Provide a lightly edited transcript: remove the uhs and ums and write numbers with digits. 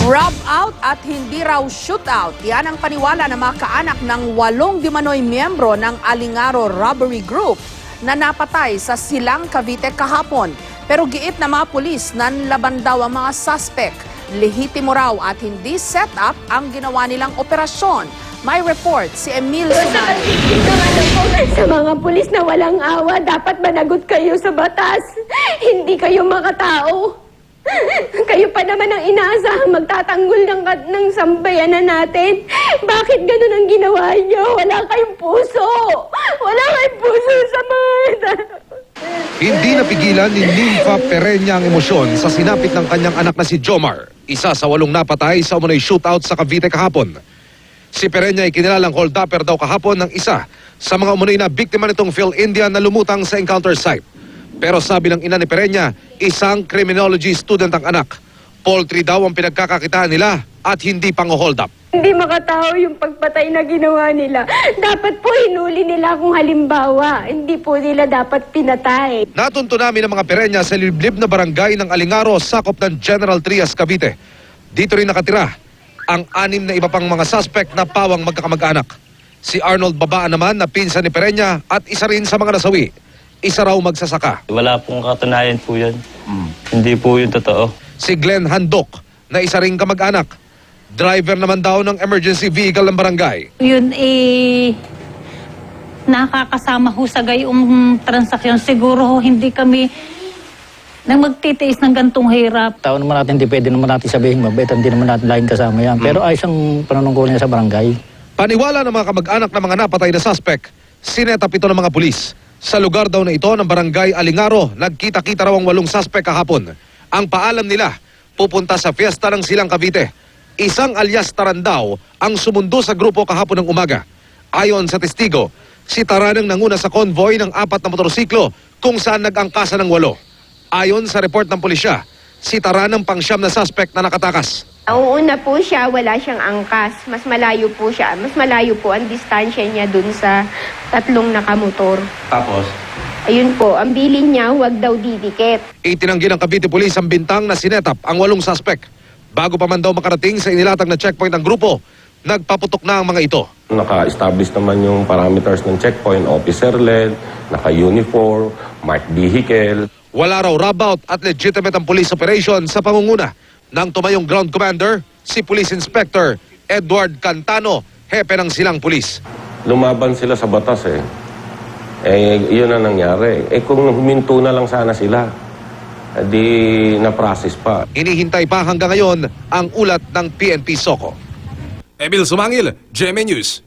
Rub out at hindi raw shootout. Yan ang paniwala ng mga kaanak ng 8 dimanoy miyembro ng Alingaro Robbery Group na napatay sa Silang, Cavite kahapon. Pero giit na mga pulis nanlaban daw ang mga suspect. Lehitimo raw at hindi set up ang ginawa nilang operasyon. May report si Emil Sunay. Sa mga pulis na walang awa, dapat managot kayo sa batas. Hindi kayo makatao. Kayo pa naman ang inaasahang magtatanggol ng sambayanan natin. Bakit ganun ang ginawa niyo? Wala kayong puso. Wala kayong puso sa mga... Hindi napigilan ni Nympha Pereña ang emosyon sa sinapit ng kanyang anak na si Jomar, isa sa 8 napatay sa umunoy shootout sa Cavite kahapon. Si Pereña ay kinilalang hold-upper daw kahapon ng isa sa mga umunoy na biktima nitong PhilIndia na lumutang sa encounter site. Pero sabi ng ina ni Pereña, isang criminology student ang anak. Poultry daw ang pinagkakakitaan nila at hindi pang-hold up. Hindi makatao yung pagpatay na ginawa nila. Dapat po hinuli nila kung halimbawa. Hindi po nila dapat pinatay. Natunto namin ang mga Pereña sa liblib na barangay ng Alingaro, sakop ng General Trias, Cavite. Dito rin nakatira ang 6 na iba pang mga suspect na pawang magkakamag-anak. Si Arnold Babaan naman na pinsan ni Pereña at isa rin sa mga nasawi. Isa raw magsasaka. Wala pong katunayan po yan. Hindi po yun totoo. Si Glenn Handok na isa ring kamag-anak. Driver naman daw ng emergency vehicle ng barangay. Yun nakakasama ho sa gayong transaksyon. Siguro ho, hindi kami nang magtitiis ng gantong hirap. Tao naman natin, hindi pwede naman natin sabihin mabait, hindi naman natin laging kasama yan. Pero ayos ang panunungkulan niya sa barangay. Paniwala ng mga kamag-anak ng mga napatay na suspect, sinetap ito ng mga pulis. Sa lugar daw na ito ng barangay Alingaro, nagkita-kita raw ang 8 suspect kahapon. Ang paalam nila, pupunta sa fiesta ng Silang, Cavite. Isang alias Tarandaw ang sumundo sa grupo kahapon ng umaga. Ayon sa testigo, si Taranang nanguna sa convoy ng 4 na motorsiklo kung saan nag-angkasa ng 8. Ayon sa report ng pulisya, si Taranang pang-9 na suspect na nakatakas. Nauuna po siya, wala siyang angkas. Mas malayo po siya. Mas malayo po ang distansya niya dun sa 3 nakamotor. Tapos? Ayun po, ang bilin niya, huwag daw didikit. Itinanggi ng Cavite Police ang bintang na sinetap ang 8 suspect. Bago pa man daw makarating sa inilatag na checkpoint ng grupo, nagpaputok na ang mga ito. Naka-establish naman yung parameters ng checkpoint, officer-led, naka-uniform, marked vehicle. Wala raw rub-out at legitimate ang police operation sa pangunguna ng tumayong ground commander, si Police Inspector Edward Cantano, hepe ng Silang Police. Lumaban sila sa batas yun ang nangyari. Kung huminto na lang sana sila, di na-process pa. Hinihintay pa hanggang ngayon ang ulat ng PNP Soco. Emil Sumangil, GMA News.